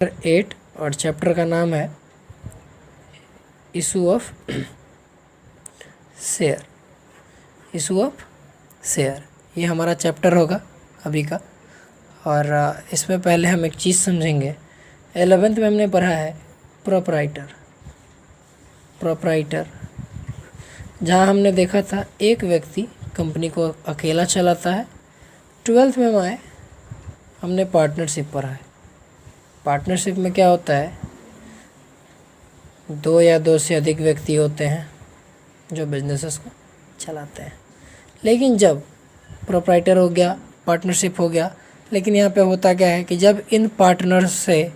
8 और चैप्टर का नाम है issue of share. Issue of share ये हमारा चैप्टर होगा अभी का। और इसमें पहले हम एक चीज़ समझेंगे। 11th में हमने पढ़ा है प्रोप्राइटर, जहाँ हमने देखा था एक व्यक्ति कंपनी को अकेला चलाता है। 12th में हमने पार्टनरशिप पढ़ा है। पार्टनरशिप में क्या होता है, 2 या 2 से अधिक व्यक्ति होते हैं जो बिजनेसेस को चलाते हैं। लेकिन जब प्रोप्राइटर हो गया, पार्टनरशिप हो गया, लेकिन यहाँ पे होता क्या है कि जब इन पार्टनर्स से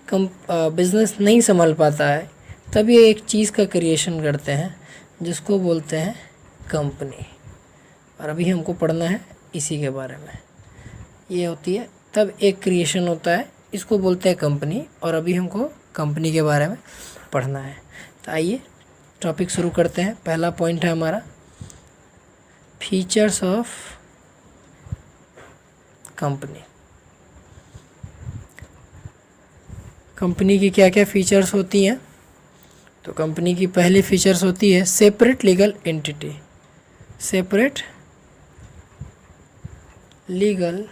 बिज़नेस नहीं संभल पाता है, तब ये एक चीज़ का क्रिएशन करते हैं जिसको बोलते हैं कंपनी। और अभी हमको पढ़ना है इसी के बारे में। ये होती है तब एक क्रिएशन होता है, इसको बोलते हैं कंपनी। और अभी हमको कंपनी के बारे में पढ़ना है। तो आइए टॉपिक शुरू करते हैं। पहला पॉइंट है हमारा फीचर्स ऑफ कंपनी। कंपनी की क्या क्या फीचर्स होती हैं? तो कंपनी की पहली फीचर्स होती है separate legal entity. Separate legal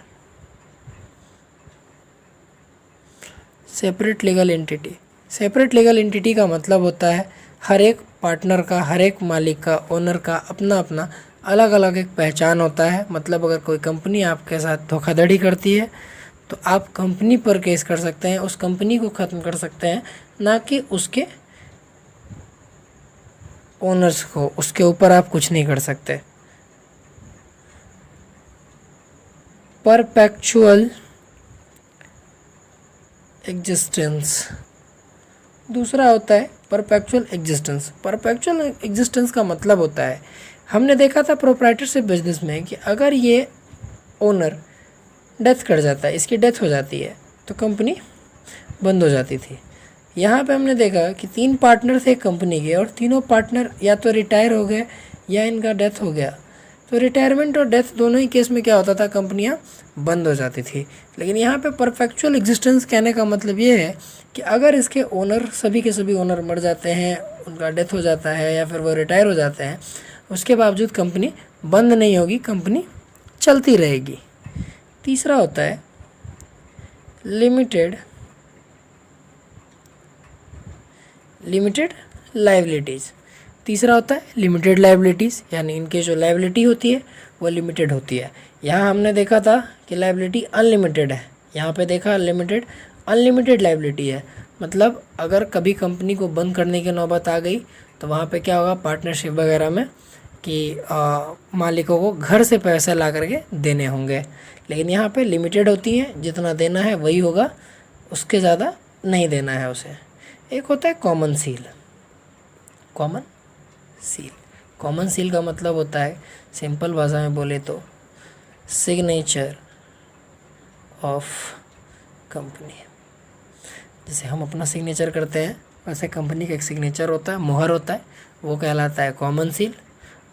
entity. Separate legal entity का मतलब होता है हर एक पार्टनर का, हर एक मालिक का, ओनर का अपना अपना अलग अलग एक पहचान होता है। मतलब अगर कोई कंपनी आपके साथ धोखाधड़ी करती है तो आप कंपनी पर केस कर सकते हैं, उस कंपनी को ख़त्म कर सकते हैं, ना कि उसके ओनर्स को। उसके ऊपर आप कुछ नहीं कर सकते। परपेचुअल एग्जिस्टेंस दूसरा होता है परपेचुअल एग्जिस्टेंस। परपेचुअल एग्जिस्टेंस का मतलब होता है, हमने देखा था प्रोप्राइटरशिप बिजनेस में कि अगर ये ओनर डेथ कर जाता है, इसकी डेथ हो जाती है, तो कंपनी बंद हो जाती थी। यहाँ पे हमने देखा कि 3 पार्टनर थे कंपनी के और तीनों पार्टनर या तो रिटायर हो गए या इनका डेथ हो गया। तो रिटायरमेंट और डेथ दोनों ही केस में क्या होता था, कंपनियां बंद हो जाती थी। लेकिन यहाँ पे परफेक्चुअल एग्जिस्टेंस कहने का मतलब ये है कि अगर इसके ओनर, सभी के सभी ओनर मर जाते हैं, उनका डेथ हो जाता है या फिर वो रिटायर हो जाते हैं, उसके बावजूद कंपनी बंद नहीं होगी, कंपनी चलती रहेगी। तीसरा होता है लिमिटेड लायबिलिटीज़। तीसरा होता है लिमिटेड लायबिलिटीज़, यानी इनके जो लायबिलिटी होती है वो लिमिटेड होती है। यहाँ हमने देखा था कि लायबिलिटी अनलिमिटेड है, यहाँ पे देखा अनलिमिटेड लायबिलिटी है। मतलब अगर कभी कंपनी को बंद करने की नौबत आ गई तो वहाँ पे क्या होगा, पार्टनरशिप वगैरह में कि मालिकों को घर से पैसा ला करके देने होंगे। लेकिन यहाँ पे लिमिटेड होती है, जितना देना है वही होगा, उसके ज़्यादा नहीं देना है उसे। एक होता है कॉमन सील। कॉमन सील का मतलब होता है, सिंपल भाषा में बोले तो, सिग्नेचर ऑफ कंपनी। जैसे हम अपना सिग्नेचर करते हैं, वैसे कंपनी का एक सिग्नेचर होता है, मोहर होता है, वो कहलाता है कॉमन सील।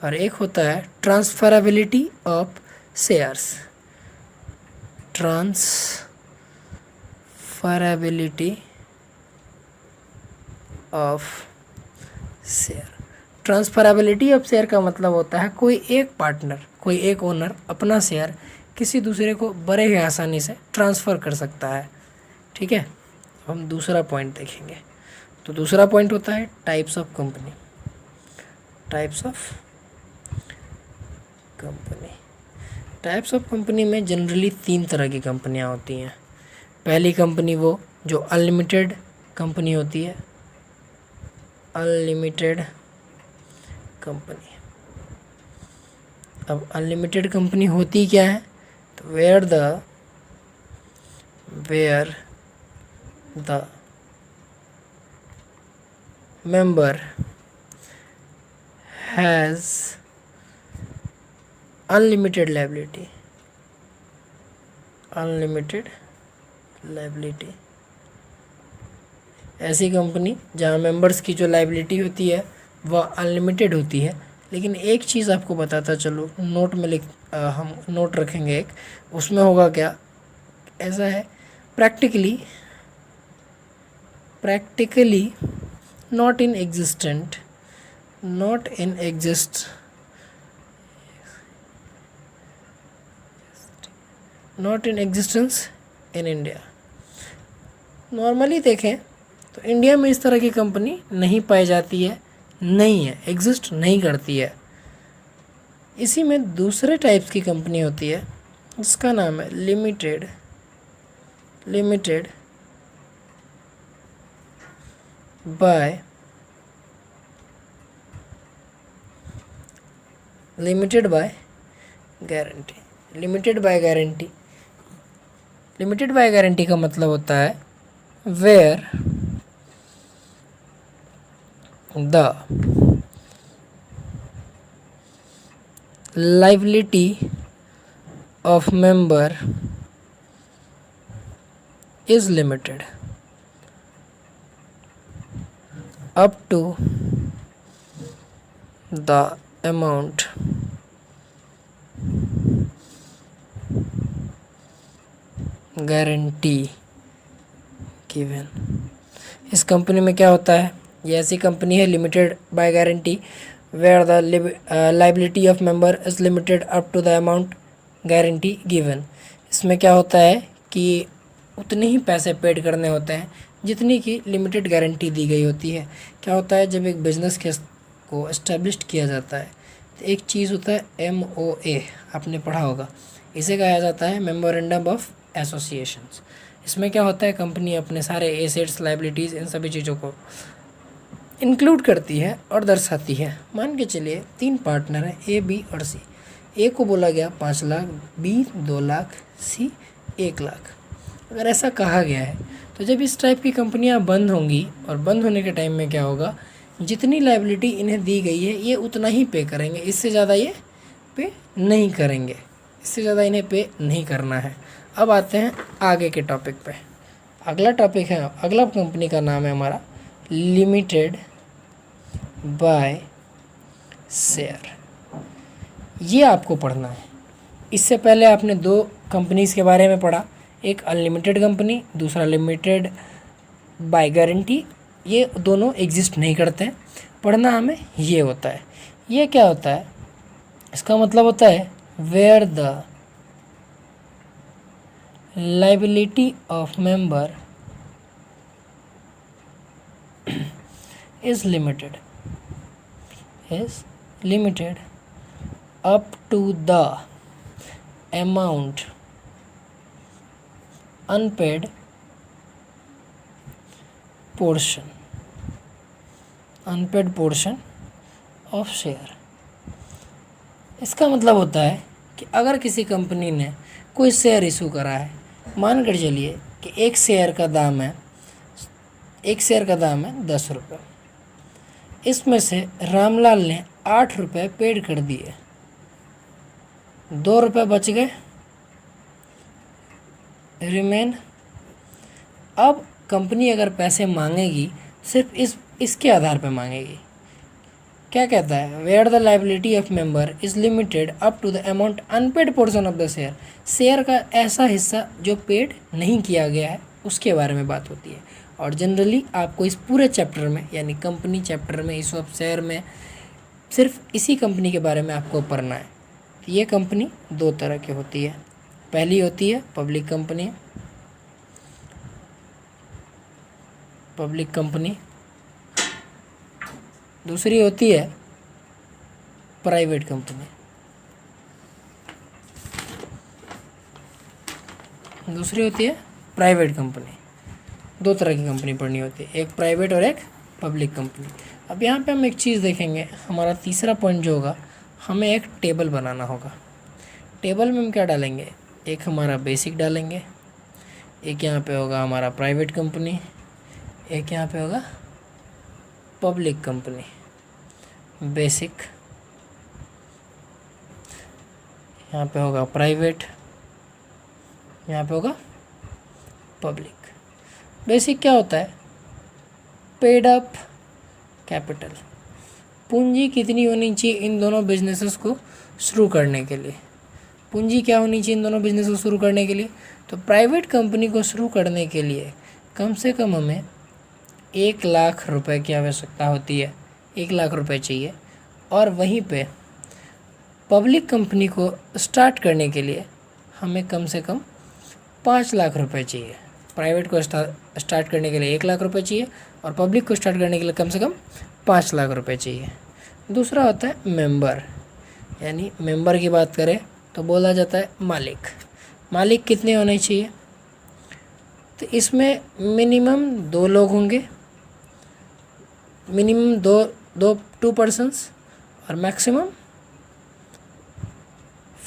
और एक होता है transferability of shares. Transferability of share. Transferability of share का मतलब होता है कोई एक पार्टनर, कोई एक ओनर अपना शेयर किसी दूसरे को बड़े ही आसानी से ट्रांसफ़र कर सकता है। ठीक है, हम दूसरा पॉइंट देखेंगे। तो दूसरा पॉइंट होता है types of company. Types of company में जनरली 3 तरह की कंपनियां होती हैं। पहली कंपनी वो जो अनलिमिटेड कंपनी होती है, अनलिमिटेड कंपनी। अब अनलिमिटेड कंपनी होती क्या है, तो where the member has unlimited liability. ऐसी कंपनी जहाँ मेंबर्स की जो लायबिलिटी होती है वह अनलिमिटेड होती है। लेकिन एक चीज़ आपको बताता चलो, नोट में हम नोट रखेंगे एक, उसमें होगा क्या, ऐसा है practically practically not in existent, not in exist, not in existence in India. Normally देखें तो इंडिया में इस तरह की कंपनी नहीं पाई जाती है, नहीं है, एग्जिस्ट नहीं करती है। इसी में दूसरे टाइप्स की कंपनी होती है, इसका नाम है limited, limited by, limited by guarantee. Limited by guarantee, limited by guarantee का मतलब होता है where the liability of member is limited up to the amount guarantee given। इस कंपनी में क्या होता है, ये ऐसी कंपनी है limited by guarantee where the liability of member is limited up to the amount guarantee given। इसमें क्या होता है कि उतने ही पैसे पेड करने होते हैं जितनी की लिमिटेड गारंटी दी गई होती है। क्या होता है, जब एक बिज़नेस को एस्टेब्लिश किया जाता है तो एक चीज़ होता है MOA, आपने पढ़ा होगा, इसे कहा जाता है मेमोरेंडम ऑफ एसोसिएशंस। इसमें क्या होता है, कंपनी अपने सारे एसेट्स, लाइबिलिटीज़, इन सभी चीज़ों को इंक्लूड करती है और दर्शाती है। मान के चलिए 3 पार्टनर हैं A, B और C। A को बोला गया 5 लाख, B 2 लाख, C 1 लाख। अगर ऐसा कहा गया है तो जब इस टाइप की कंपनियां बंद होंगी और बंद होने के टाइम में क्या होगा, जितनी लायबिलिटी इन्हें दी गई है ये उतना ही पे करेंगे, इससे ज़्यादा ये पे नहीं करेंगे, इससे ज़्यादा इन्हें पे नहीं करना है। अब आते हैं आगे के टॉपिक पे। अगला टॉपिक है, अगला कंपनी का नाम है हमारा लिमिटेड बाय शेयर। ये आपको पढ़ना है। इससे पहले आपने 2 कंपनीज़ के बारे में पढ़ा, एक अनलिमिटेड कंपनी, दूसरा लिमिटेड बाय गारंटी। ये दोनों एग्जिस्ट नहीं करते हैं। पढ़ना हमें ये होता है। ये क्या होता है, इसका मतलब होता है where the liability of member is limited up to the amount unpaid portion of share। इसका मतलब होता है कि अगर किसी कंपनी ने कोई शेयर इशू करा है, मान कर चलिए कि एक शेयर का दाम है 10 रुपये, इसमें से रामलाल ने 8 रुपये पेड कर दिए, 2 रुपये बच गए रिमेन। अब कंपनी अगर पैसे मांगेगी सिर्फ इसके आधार पर मांगेगी। क्या कहता है, where the liability of member is limited up to the amount unpaid portion of the share. Share का ऐसा हिस्सा जो पेड नहीं किया गया है उसके बारे में बात होती है। और जनरली आपको इस पूरे चैप्टर में, यानी कंपनी चैप्टर में, इस ऑफ शेयर में, सिर्फ इसी कंपनी के बारे में आपको पढ़ना है। ये कंपनी 2 तरह की होती है। पहली होती है पब्लिक कंपनी, दूसरी होती है प्राइवेट कंपनी। दो तरह की कंपनी पढ़नी होती है, एक प्राइवेट और एक पब्लिक कंपनी। अब यहाँ पे हम एक चीज़ देखेंगे, हमारा तीसरा पॉइंट जो होगा, हमें एक टेबल बनाना होगा। टेबल में हम क्या डालेंगे, एक हमारा बेसिक डालेंगे, एक यहाँ पे होगा हमारा प्राइवेट कंपनी, एक यहाँ पे होगा पब्लिक कंपनी। बेसिक यहाँ पे होगा प्राइवेट, यहाँ पे होगा पब्लिक। बेसिक क्या होता है, पेड अप कैपिटल, पूंजी कितनी होनी चाहिए इन दोनों बिजनेसेस को शुरू करने के लिए। पूंजी क्या होनी चाहिए इन दोनों बिजनेस को शुरू करने के लिए, तो प्राइवेट कंपनी को शुरू करने के लिए कम से कम हमें 1,00,000 की आवश्यकता होती है, 1,00,000 रुपये चाहिए, और वहीं पे पब्लिक कंपनी को स्टार्ट करने के लिए हमें कम से कम 5,00,000 रुपये चाहिए। प्राइवेट को स्टार्ट करने के लिए 1,00,000 रुपये चाहिए और पब्लिक को स्टार्ट करने के लिए कम से कम 5,00,000 रुपये चाहिए। दूसरा होता है मेंबर, यानी मेंबर की बात करें तो बोला जाता है मालिक। मालिक कितने होने चाहिए? तो इसमें मिनिमम 2 लोग होंगे, मिनिमम टू पर्सन्स, और मैक्सिमम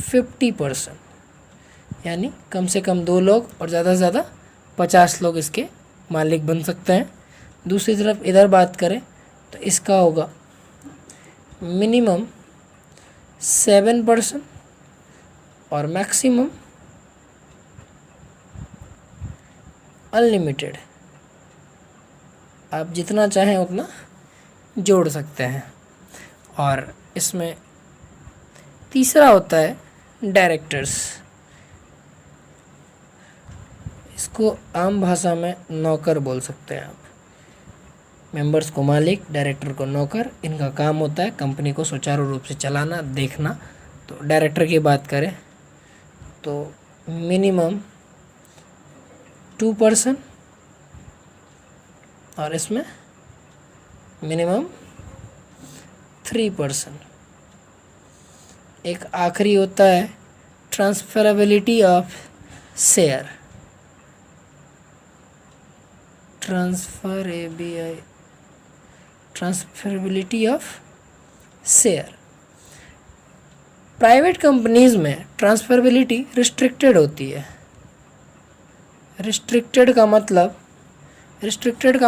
50%, यानी कम से कम 2 लोग और ज़्यादा से ज़्यादा 50 लोग इसके मालिक बन सकते हैं। दूसरी तरफ इधर बात करें तो इसका होगा मिनिमम 7% और मैक्सिमम अनलिमिटेड, आप जितना चाहें उतना जोड़ सकते हैं। और इसमें तीसरा होता है डायरेक्टर्स, इसको आम भाषा में नौकर बोल सकते हैं आप। मेंबर्स को मालिक, डायरेक्टर को नौकर, इनका काम होता है कंपनी को सुचारू रूप से चलाना, देखना। तो डायरेक्टर की बात करें तो मिनिमम 2% और इसमें मिनिमम 3%। एक आखिरी होता है transferability of share, transferability of share. Private companies में ट्रांसफरेबिलिटी रिस्ट्रिक्टेड होती है। रिस्ट्रिक्टेड का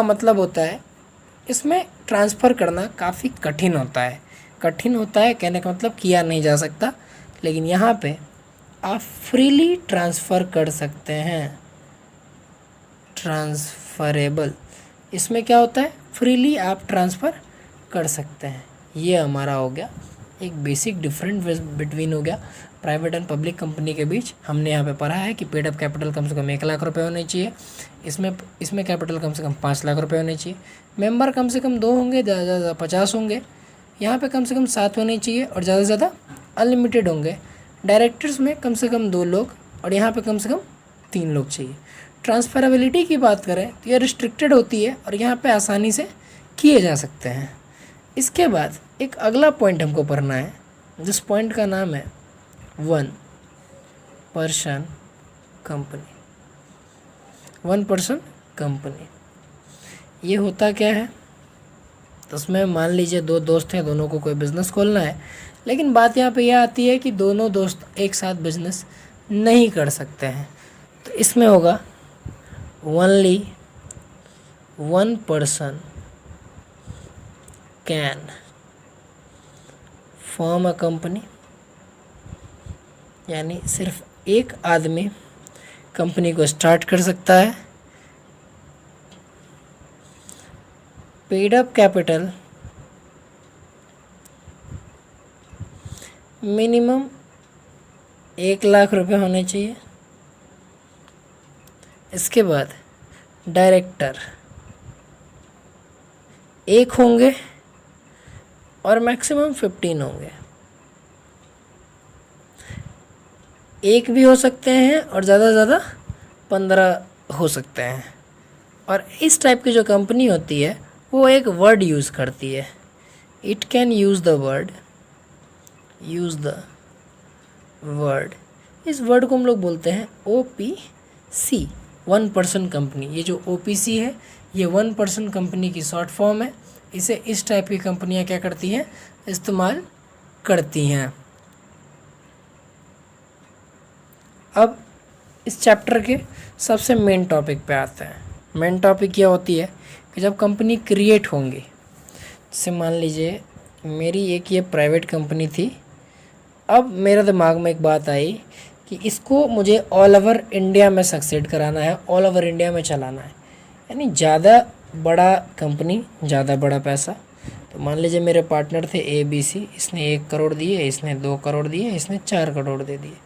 मतलब होता है इसमें ट्रांसफ़र करना काफ़ी कठिन होता है। कठिन होता है कहने का मतलब किया नहीं जा सकता, लेकिन यहाँ पे आप फ्रीली ट्रांसफ़र कर सकते हैं। ट्रांसफरेबल, इसमें क्या होता है? फ्रीली आप ट्रांसफ़र कर सकते हैं। ये हमारा हो गया एक बेसिक डिफरेंट बिटवीन हो गया प्राइवेट एंड पब्लिक कंपनी के बीच। हमने यहाँ पे पढ़ा है कि पेड अप कैपिटल कम से कम 1,00,000 रुपये होने चाहिए, इसमें कैपिटल कम से कम 5,00,000 रुपये होने चाहिए। मेंबर कम से कम 2 होंगे, ज़्यादा से ज़्यादा 50 होंगे। यहाँ पे कम से कम 7 होने चाहिए और ज़्यादा से ज़्यादा अनलिमिटेड होंगे। डायरेक्टर्स में कम से कम 2 लोग और यहाँ पे कम से कम 3 लोग चाहिए। ट्रांसफरेबिलिटी की बात करें तो यह रिस्ट्रिक्टेड होती है और यहाँ पे आसानी से किए जा सकते हैं। इसके बाद एक अगला पॉइंट हमको पढ़ना है, जिस पॉइंट का नाम है 1 पर्सन कंपनी। 1 पर्सन कंपनी ये होता क्या है? तो उसमें मान लीजिए 2 दोस्त हैं, दोनों को कोई बिज़नेस खोलना है, लेकिन बात यहाँ पे यह आती है कि दोनों दोस्त एक साथ बिज़नेस नहीं कर सकते हैं। तो इसमें होगा only 1 person can form a company, यानी सिर्फ एक आदमी कंपनी को स्टार्ट कर सकता है। पेड अप कैपिटल मिनिमम 1,00,000 रुपये होने चाहिए। इसके बाद डायरेक्टर 1 होंगे और मैक्सिमम 15 होंगे। 1 भी हो सकते हैं और ज़्यादा से ज़्यादा 15 हो सकते हैं। और इस टाइप की जो कंपनी होती है वो एक वर्ड यूज़ करती है, it can use the word, इस वर्ड को हम लोग बोलते हैं OPC, 1 पर्सन कंपनी। ये जो OPC है ये 1 पर्सन कंपनी की शॉर्ट फॉर्म है। इसे इस टाइप की कंपनियां क्या करती हैं? इस्तेमाल करती हैं। अब इस चैप्टर के सबसे मेन टॉपिक पे आते हैं। मेन टॉपिक क्या होती है कि जब कंपनी क्रिएट होंगी, जैसे मान लीजिए मेरी एक ये प्राइवेट कंपनी थी। अब मेरे दिमाग में एक बात आई कि इसको मुझे ऑल ओवर इंडिया में सक्सेड कराना है, ऑल ओवर इंडिया में चलाना है, यानी ज़्यादा बड़ा कंपनी, ज़्यादा बड़ा पैसा। तो मान लीजिए मेरे पार्टनर थे ABC, इसने 1 करोड़ दिए, इसने 2 करोड़ दिए, इसने 4 करोड़ दे दिए।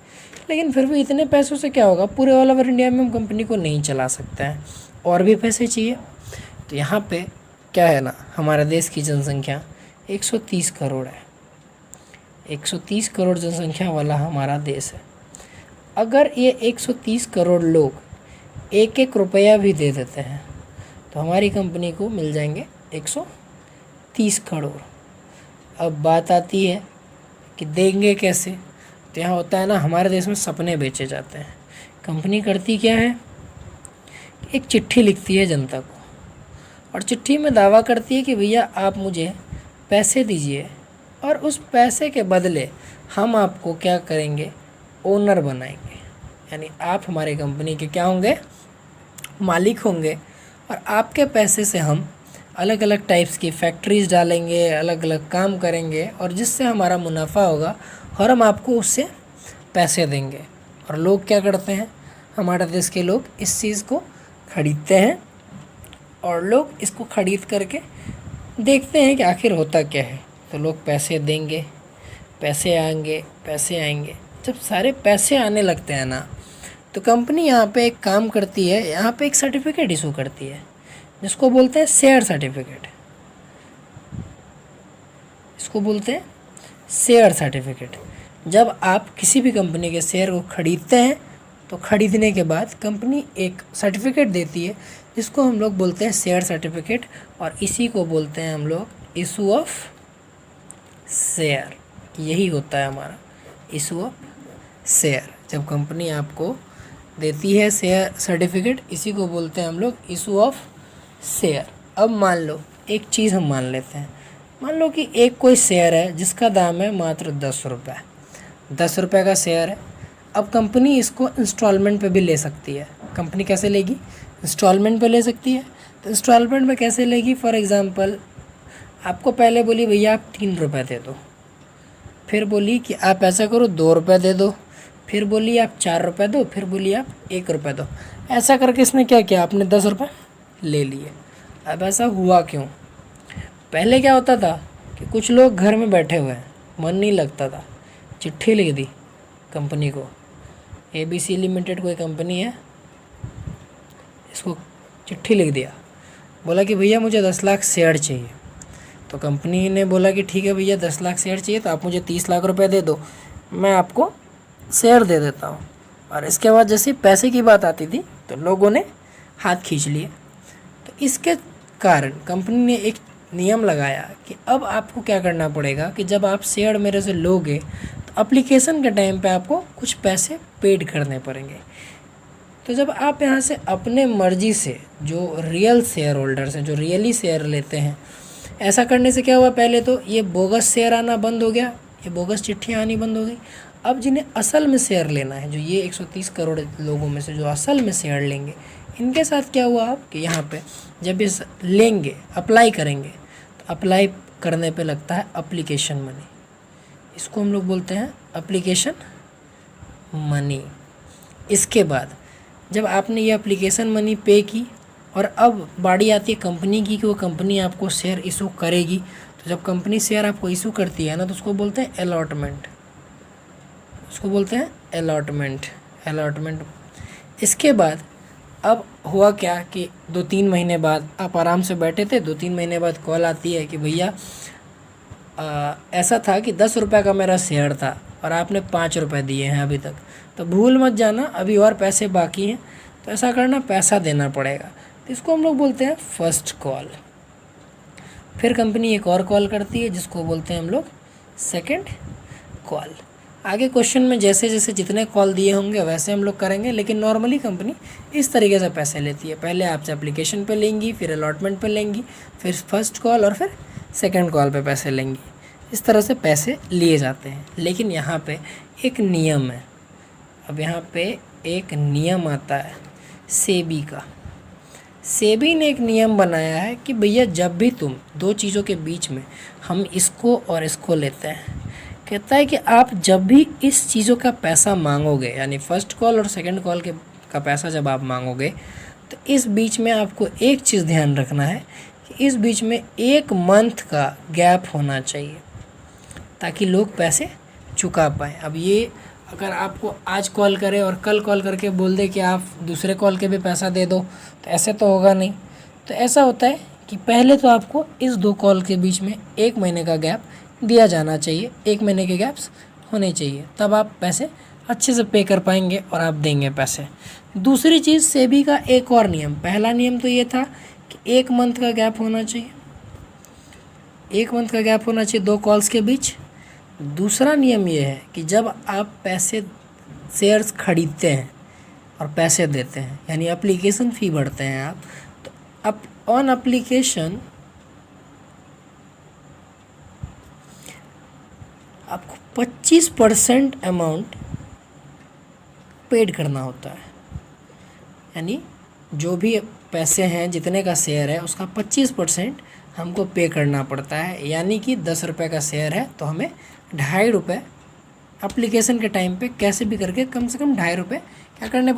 लेकिन फिर भी इतने पैसों से क्या होगा? पूरे ऑल ओवर इंडिया में हम कंपनी को नहीं चला सकते हैं, और भी पैसे चाहिए। तो यहाँ पे क्या है ना, हमारे देश की जनसंख्या 130 करोड़ है। 130 करोड़ जनसंख्या वाला हमारा देश है। अगर ये 130 करोड़ लोग एक एक रुपया भी दे देते हैं तो हमारी कंपनी को मिल जाएंगे 130 करोड़। अब बात आती है कि देंगे कैसे। तो यहाँ होता है ना, हमारे देश में सपने बेचे जाते हैं। कंपनी करती क्या है, एक चिट्ठी लिखती है जनता को, और चिट्ठी में दावा करती है कि भैया आप मुझे पैसे दीजिए और उस पैसे के बदले हम आपको क्या करेंगे, ओनर बनाएंगे। यानी आप हमारे कंपनी के क्या होंगे, मालिक होंगे, और आपके पैसे से हम अलग अलग टाइप्स की फैक्ट्रीज़ डालेंगे, अलग अलग काम करेंगे, और जिससे हमारा मुनाफा होगा और हम आपको उससे पैसे देंगे। और लोग क्या करते हैं, हमारे देश के लोग इस चीज़ को खरीदते हैं, और लोग इसको खरीद करके देखते हैं कि आखिर होता क्या है। तो लोग पैसे देंगे, पैसे आएंगे। जब सारे पैसे आने लगते हैं ना, तो कंपनी यहाँ पे एक काम करती है, यहाँ पे एक सर्टिफिकेट इशू करती है जिसको बोलते हैं शेयर सर्टिफिकेट। इसको बोलते हैं शेयर सर्टिफिकेट। जब आप किसी भी कंपनी के शेयर को खरीदते हैं तो खरीदने के बाद कंपनी एक सर्टिफिकेट देती है जिसको हम लोग बोलते हैं शेयर सर्टिफिकेट, और इसी को बोलते हैं हम लोग इशू ऑफ शेयर। यही होता है हमारा इशू ऑफ शेयर। जब कंपनी आपको देती है शेयर सर्टिफिकेट, इसी को बोलते हैं हम लोग इशू ऑफ शेयर। अब मान लो एक चीज़ हम मान लेते हैं, मान लो कि एक कोई शेयर है जिसका दाम है मात्र 10 रुपये। 10 रुपये का शेयर है। अब कंपनी इसको इंस्टॉलमेंट पे भी ले सकती है। कंपनी कैसे लेगी, इंस्टॉलमेंट पे ले सकती है। तो इंस्टॉलमेंट में कैसे लेगी, फॉर एग्ज़ाम्पल आपको पहले बोली भैया आप 3 रुपये दे दो, फिर बोली कि आप ऐसा करो 2 रुपये दे दो, फिर बोली आप 4 रुपये दो, फिर बोली आप 1 रुपये दो। ऐसा करके इसने क्या किया, आपने 10 रुपये ले लिए। अब ऐसा हुआ क्यों, पहले क्या होता था कि कुछ लोग घर में बैठे हुए हैं, मन नहीं लगता था, चिट्ठी लिख दी कंपनी को। ABC लिमिटेड कोई कंपनी है, इसको चिट्ठी लिख दिया, बोला कि भैया मुझे 10 लाख शेयर चाहिए। तो कंपनी ने बोला कि ठीक है भैया 10 लाख शेयर चाहिए तो आप मुझे 30 लाख रुपए दे दो, मैं आपको शेयर दे देता हूँ। और इसके बाद जैसे पैसे की बात आती थी तो लोगों ने हाथ खींच लिए। तो इसके कारण कंपनी ने एक नियम लगाया कि अब आपको क्या करना पड़ेगा कि जब आप शेयर मेरे से लोगे तो एप्लीकेशन के टाइम पे आपको कुछ पैसे पेड करने पड़ेंगे। तो जब आप यहाँ से अपने मर्जी से जो रियल शेयर होल्डर्स हैं, जो रियली शेयर लेते हैं, ऐसा करने से क्या हुआ, पहले तो ये बोगस शेयर आना बंद हो गया, ये बोगस चिट्ठियाँ आनी बंद हो गई। अब जिन्हें असल में शेयर लेना है, जो ये 130 करोड़ लोगों में से जो असल में शेयर लेंगे, इनके साथ क्या हुआ अब कि यहाँ पे जब इस लेंगे, अप्लाई करेंगे, तो अप्लाई करने पे लगता है एप्लीकेशन मनी। इसको हम लोग बोलते हैं एप्लीकेशन मनी। इसके बाद जब आपने ये एप्लीकेशन मनी पे की और अब बारी आती है कंपनी की कि वो कंपनी आपको शेयर इशू करेगी, तो जब कंपनी शेयर आपको इशू करती है ना, तो उसको बोलते हैं अलॉटमेंट। उसको बोलते हैं अलॉटमेंट। इसके बाद अब हुआ क्या कि 2-3 महीने बाद आप आराम से बैठे थे, 2-3 महीने बाद कॉल आती है कि भैया ऐसा था कि 10 रुपये का मेरा शेयर था और आपने 5 रुपये दिए हैं अभी तक, तो भूल मत जाना अभी और पैसे बाकी हैं, तो ऐसा करना पैसा देना पड़ेगा। तो इसको हम लोग बोलते हैं फर्स्ट कॉल। फिर कंपनी एक और कॉल करती है जिसको बोलते हैं हम लोग सेकंड कॉल। आगे क्वेश्चन में जैसे जैसे जितने कॉल दिए होंगे वैसे हम लोग करेंगे, लेकिन नॉर्मली कंपनी इस तरीके से पैसे लेती है। पहले आपसे एप्लीकेशन पे लेंगी, फिर अलॉटमेंट पे लेंगी, फिर फर्स्ट कॉल और फिर सेकंड कॉल पे पैसे लेंगी। इस तरह से पैसे लिए जाते हैं। लेकिन यहाँ पे एक नियम है। अब यहाँ पे एक नियम आता है सेबी का। सेबी ने एक नियम बनाया है कि भैया जब भी तुम दो चीज़ों के बीच में, हम इसको और इसको लेते हैं, कहता है कि आप जब भी इस चीज़ों का पैसा मांगोगे, यानी फ़र्स्ट कॉल और सेकंड कॉल के का पैसा जब आप मांगोगे, तो इस बीच में आपको एक चीज़ ध्यान रखना है कि इस बीच में 1 मंथ का गैप होना चाहिए ताकि लोग पैसे चुका पाएँ। अब ये अगर आपको आज कॉल करे और कल कॉल करके बोल दे कि आप दूसरे कॉल के भी पैसा दे दो, तो ऐसे तो होगा नहीं। तो ऐसा होता है कि पहले तो आपको इस 2 कॉल के बीच में 1 महीने का गैप दिया जाना चाहिए, 1 महीने के गैप्स होने चाहिए, तब आप पैसे अच्छे से पे कर पाएंगे और आप देंगे पैसे। दूसरी चीज़, सेबी का एक और नियम, पहला नियम तो ये था कि 1 मंथ का गैप होना चाहिए, 1 मंथ का गैप होना चाहिए 2 कॉल्स के बीच। दूसरा नियम ये है कि जब आप पैसे शेयर्स खरीदते हैं और पैसे देते हैं, यानी एप्लीकेशन फ़ी भरते हैं आप, तो अब ऑन एप्लीकेशन आपको 25% अमाउंट पेड करना होता है, यानी जो भी पैसे हैं, जितने का शेयर है उसका 25% हमको पे करना पड़ता है। यानी कि 10 रुपये का शेयर है तो हमें 2.5 रुपये एप्लीकेशन के टाइम पे कैसे भी करके कम से कम 2.5 रुपये क्या करने